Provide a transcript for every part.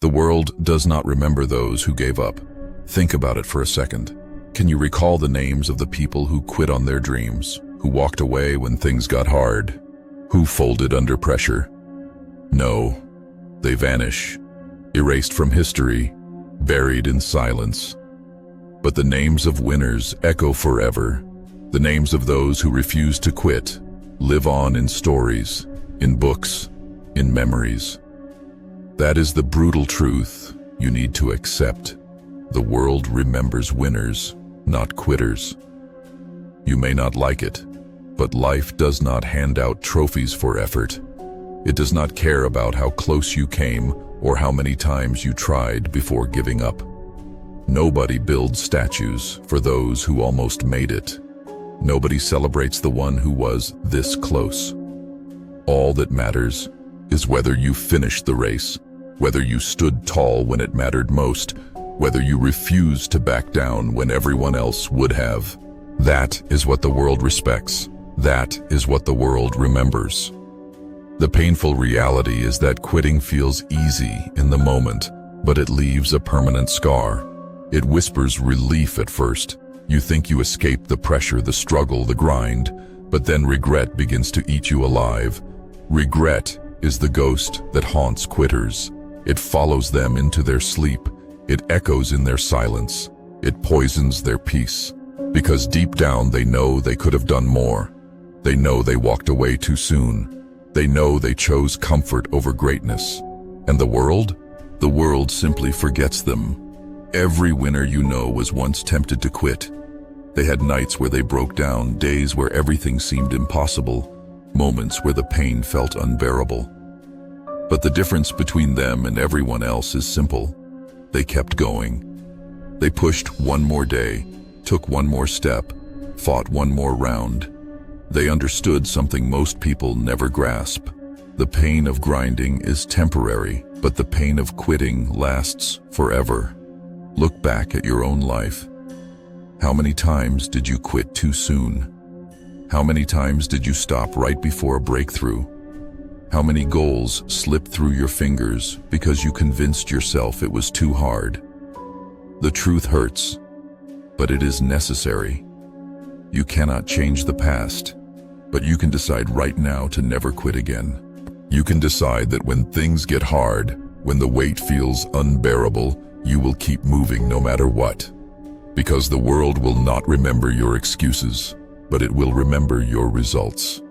The world does not remember those who gave up. Think about it for a second. Can you recall the names of the people who quit on their dreams, who walked away when things got hard, who folded under pressure? No, they vanish, erased from history, buried in silence. But the names of winners echo forever. The names of those who refuse to quit live on in stories, in books, in memories. That is the brutal truth you need to accept. The world remembers winners, not quitters. You may not like it, but life does not hand out trophies for effort. It does not care about how close you came or how many times you tried before giving up. Nobody builds statues for those who almost made it. Nobody celebrates the one who was this close. All that matters is whether you finished the race, whether you stood tall when it mattered most, whether you refused to back down when everyone else would have. That is what the world respects. That is what the world remembers. The painful reality is that quitting feels easy in the moment, but it leaves a permanent scar. It whispers relief at first. You think you escaped the pressure, the struggle, the grind, but then regret begins to eat you alive. Regret is the ghost that haunts quitters. It follows them into their sleep. It echoes in their silence. It poisons their peace. Because deep down they know they could have done more. They know they walked away too soon. They know they chose comfort over greatness. And the world? The world simply forgets them. Every winner you know was once tempted to quit. They had nights where they broke down, days where everything seemed impossible, moments where the pain felt unbearable. But the difference between them and everyone else is simple. They kept going. They pushed one more day, took one more step, fought one more round. They understood something most people never grasp. The pain of grinding is temporary, but the pain of quitting lasts forever. Look back at your own life. How many times did you quit too soon? How many times did you stop right before a breakthrough? How many goals slipped through your fingers because you convinced yourself it was too hard? The truth hurts, but it is necessary. You cannot change the past, but you can decide right now to never quit again. You can decide that when things get hard, when the weight feels unbearable, you will keep moving no matter what. Because the world will not remember your excuses, but it will remember your results.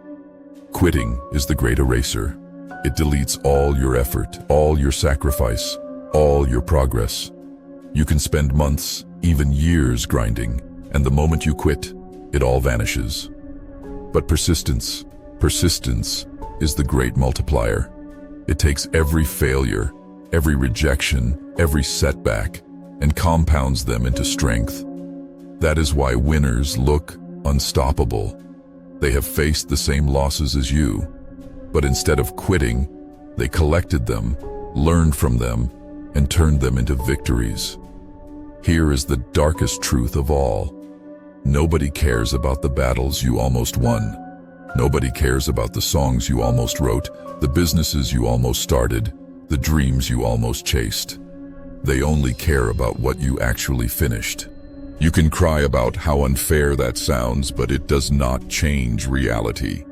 Quitting is the great eraser. It deletes all your effort, all your sacrifice, all your progress. You can spend months, even years grinding, and the moment you quit, it all vanishes. But persistence is the great multiplier. It takes every failure, every rejection, every setback, and compounds them into strength. That is why winners look unstoppable. They have faced the same losses as you, but instead of quitting, they collected them, learned from them, and turned them into victories. Here is the darkest truth of all. Nobody cares about the battles you almost won. Nobody cares about the songs you almost wrote, the businesses you almost started, the dreams you almost chased. They only care about what you actually finished. You can cry about how unfair that sounds, but it does not change reality.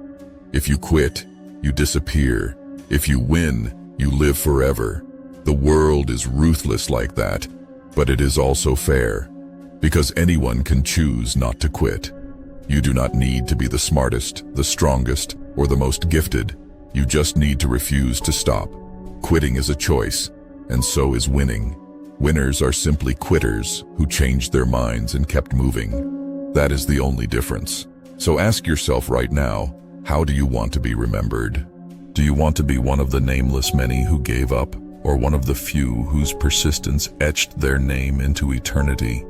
If you quit, you disappear. If you win, you live forever. The world is ruthless like that, but it is also fair, because anyone can choose not to quit. You do not need to be the smartest, the strongest, or the most gifted. You just need to refuse to stop. Quitting is a choice, and so is winning. Winners are simply quitters who changed their minds and kept moving. That is the only difference. So ask yourself right now, how do you want to be remembered? Do you want to be one of the nameless many who gave up, or one of the few whose persistence etched their name into eternity?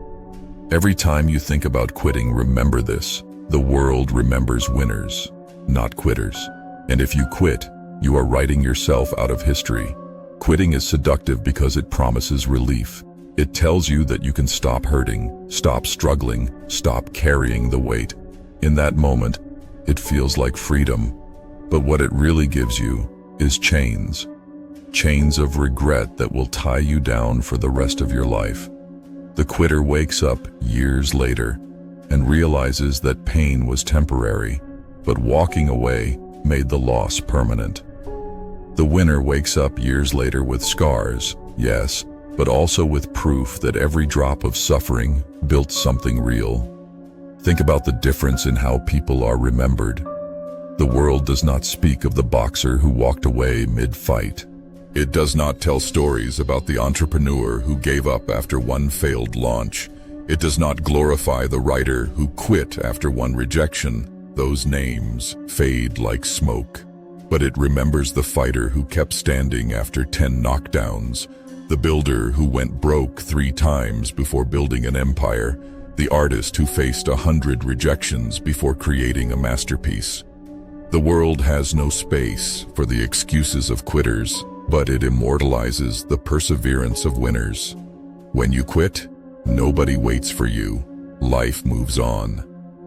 Every time you think about quitting, remember this: the world remembers winners, not quitters. And if you quit, you are writing yourself out of history. Quitting is seductive because it promises relief. It tells you that you can stop hurting, stop struggling, stop carrying the weight. In that moment, it feels like freedom. But what it really gives you is chains. chains of regret that will tie you down for the rest of your life. The quitter wakes up years later and realizes that pain was temporary, but walking away made the loss permanent. The winner wakes up years later with scars, yes, but also with proof that every drop of suffering built something real. Think about the difference in how people are remembered. The world does not speak of the boxer who walked away mid-fight. It does not tell stories about the entrepreneur who gave up after one failed launch. It does not glorify the writer who quit after one rejection. Those names fade like smoke. But it remembers the fighter who kept standing after 10 knockdowns, the builder who went broke 3 times before building an empire, the artist who faced 100 rejections before creating a masterpiece. The world has no space for the excuses of quitters, but it immortalizes the perseverance of winners. When you quit, nobody waits for you. Life moves on.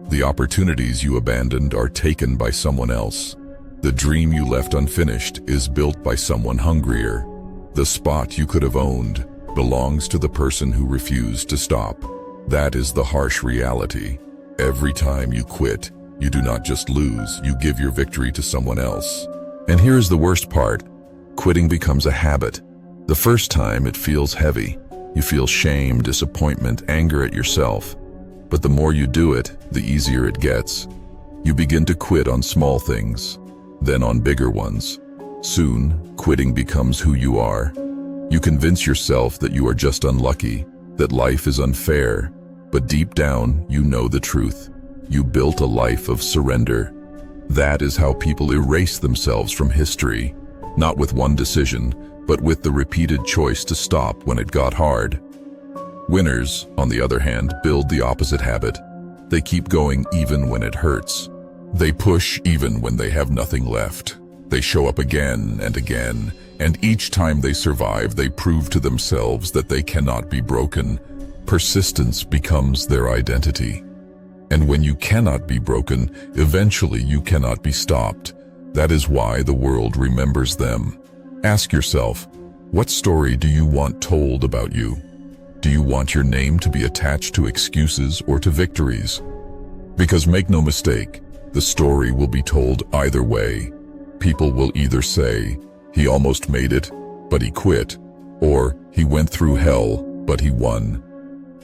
The opportunities you abandoned are taken by someone else. The dream you left unfinished is built by someone hungrier. The spot you could have owned belongs to the person who refused to stop. That is the harsh reality. Every time you quit, you do not just lose, you give your victory to someone else. And here's the worst part. Quitting becomes a habit. The first time it feels heavy. You feel shame, disappointment, anger at yourself. But the more you do it, the easier it gets. You begin to quit on small things, then on bigger ones. Soon, quitting becomes who you are. You convince yourself that you are just unlucky, that life is unfair, but deep down, you know the truth. You built a life of surrender. That is how people erase themselves from history, not with one decision, but with the repeated choice to stop when it got hard. Winners, on the other hand, build the opposite habit. They keep going even when it hurts. They push even when they have nothing left. They show up again and again, and each time they survive, they prove to themselves that they cannot be broken. Persistence becomes their identity. And when you cannot be broken, eventually you cannot be stopped. That is why the world remembers them. Ask yourself, what story do you want told about you? Do you want your name to be attached to excuses or to victories? Because make no mistake, the story will be told either way. People will either say, he almost made it, but he quit, or he went through hell, but he won.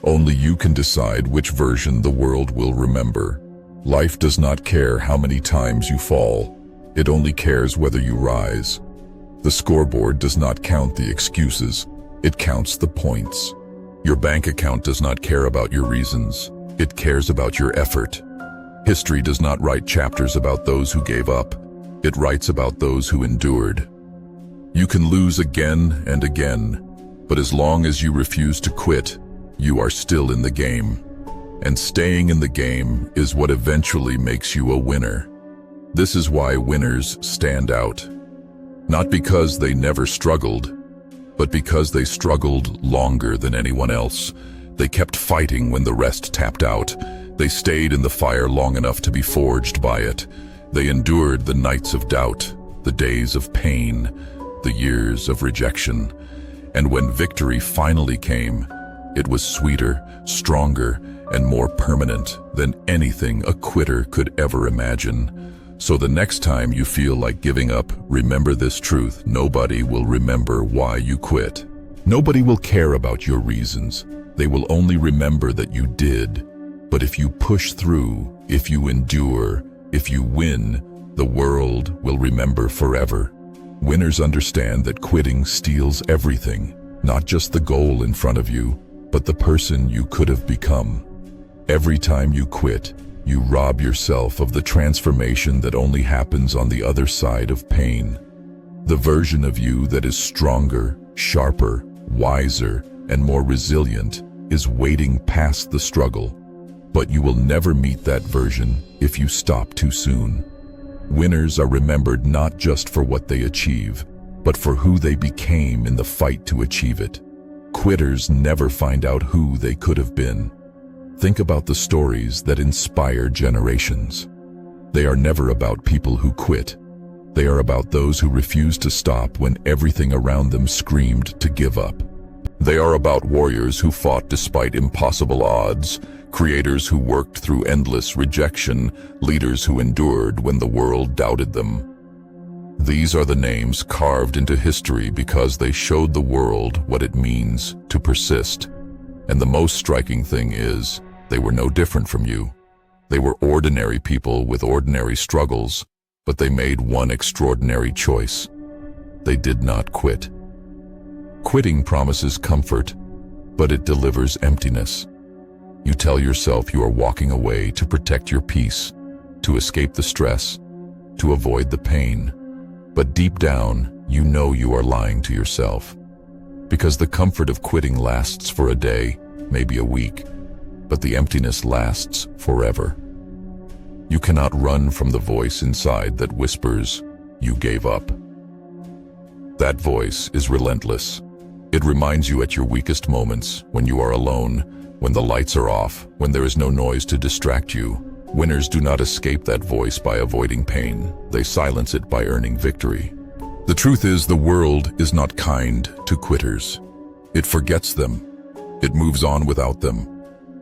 Only you can decide which version the world will remember. Life does not care how many times you fall. It only cares whether you rise. The scoreboard does not count the excuses. It counts the points. Your bank account does not care about your reasons. It cares about your effort. History does not write chapters about those who gave up. It writes about those who endured. You can lose again and again, but as long as you refuse to quit, you are still in the game. And staying in the game is what eventually makes you a winner. This is why winners stand out. Not because they never struggled, but because they struggled longer than anyone else. They kept fighting when the rest tapped out. They stayed in the fire long enough to be forged by it. They endured the nights of doubt, the days of pain, the years of rejection. And when victory finally came, it was sweeter, stronger, and more permanent than anything a quitter could ever imagine. So the next time you feel like giving up, remember this truth: nobody will remember why you quit. Nobody will care about your reasons. They will only remember that you did. But if you push through, if you endure, if you win, the world will remember forever. Winners understand that quitting steals everything, not just the goal in front of you, but the person you could have become. Every time you quit, you rob yourself of the transformation that only happens on the other side of pain. The version of you that is stronger, sharper, wiser, and more resilient is waiting past the struggle. But you will never meet that version if you stop too soon. Winners are remembered not just for what they achieve, but for who they became in the fight to achieve it. Quitters never find out who they could have been. Think about the stories that inspire generations. They are never about people who quit. They are about those who refuse to stop when everything around them screamed to give up. They are about warriors who fought despite impossible odds, creators who worked through endless rejection, leaders who endured when the world doubted them. These are the names carved into history because they showed the world what it means to persist. And the most striking thing is, they were no different from you. They were ordinary people with ordinary struggles, but they made one extraordinary choice. They did not quit. Quitting promises comfort, but it delivers emptiness. You tell yourself you are walking away to protect your peace, to escape the stress, to avoid the pain. But deep down, you know you are lying to yourself. Because the comfort of quitting lasts for a day, maybe a week, but the emptiness lasts forever. You cannot run from the voice inside that whispers, "You gave up." That voice is relentless. It reminds you at your weakest moments, when you are alone, when the lights are off, when there is no noise to distract you. Winners do not escape that voice by avoiding pain. They silence it by earning victory. The truth is, the world is not kind to quitters. It forgets them. It moves on without them.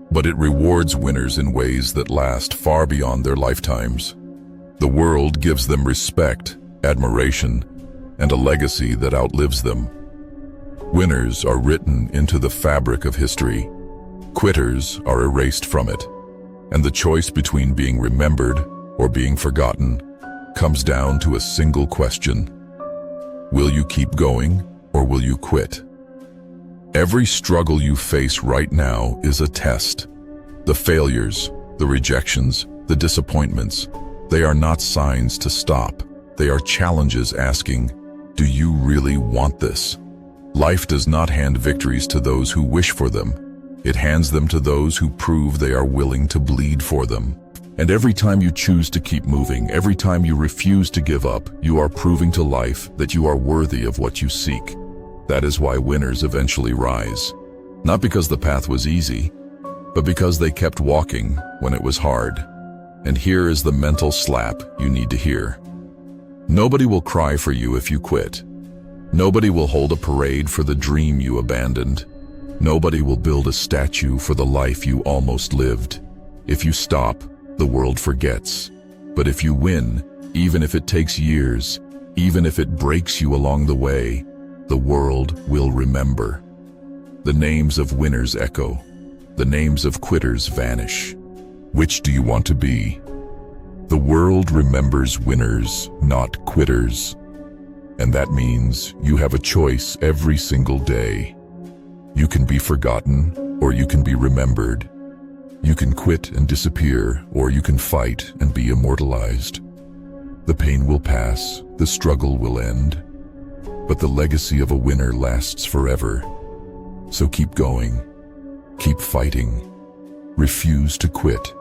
But it rewards winners in ways that last far beyond their lifetimes. The world gives them respect, admiration, and a legacy that outlives them. Winners are written into the fabric of history. Quitters are erased from it. And the choice between being remembered or being forgotten comes down to a single question. Will you keep going, or will you quit? Every struggle you face right now is a test. The failures, the rejections, the disappointments, they are not signs to stop. They are challenges asking, do you really want this? Life does not hand victories to those who wish for them. It hands them to those who prove they are willing to bleed for them. And every time you choose to keep moving, every time you refuse to give up, you are proving to life that you are worthy of what you seek. That is why winners eventually rise. Not because the path was easy, but because they kept walking when it was hard. And here is the mental slap you need to hear. Nobody will cry for you if you quit. Nobody will hold a parade for the dream you abandoned. Nobody will build a statue for the life you almost lived. If you stop, the world forgets. But if you win, even if it takes years, even if it breaks you along the way, the world will remember. The names of winners echo. The names of quitters vanish. Which do you want to be? The world remembers winners, not quitters. And that means you have a choice every single day. You can be forgotten, or you can be remembered. You can quit and disappear, or you can fight and be immortalized. The pain will pass, the struggle will end, but the legacy of a winner lasts forever. So keep going, keep fighting, refuse to quit,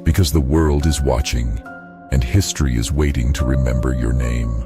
because the world is watching, and history is waiting to remember your name.